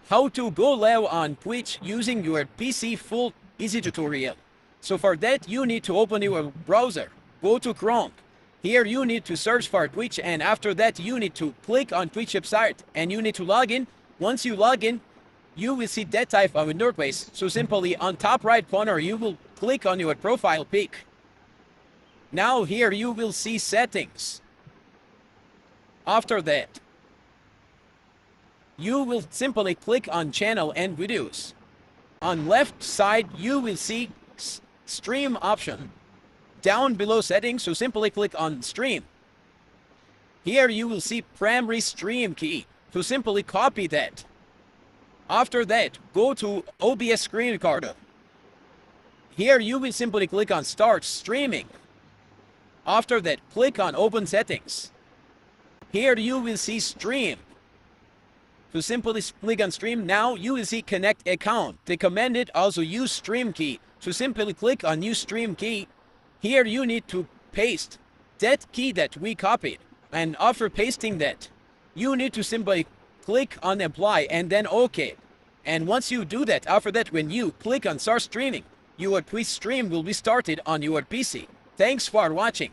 how to go live on Twitch using your PC full easy tutorial. So for that you need to open your browser, go to Chrome. Here you need to search for Twitch, and after that you need to click on Twitch website and you need to log in. Once you log in, you will see that type of interface. So simply on top right corner you will click on your profile pic. Now here you will see settings. After that, you will simply click on channel and videos. On left side you will see stream option. Down below settings, so simply click on stream. Here you will see primary stream key, so simply copy that. After that, go to OBS screen recorder. Here you will simply click on start streaming. After that, click on open settings. Here you will see stream. So simply click on stream. Now you will see connect account. Recommended also use stream key. So simply click on use stream key. Here you need to paste that key that we copied. And after pasting that, you need to simply click on apply and then OK. And once you do that, after that, when you click on start streaming, your Twitch stream will be started on your PC. Thanks for watching.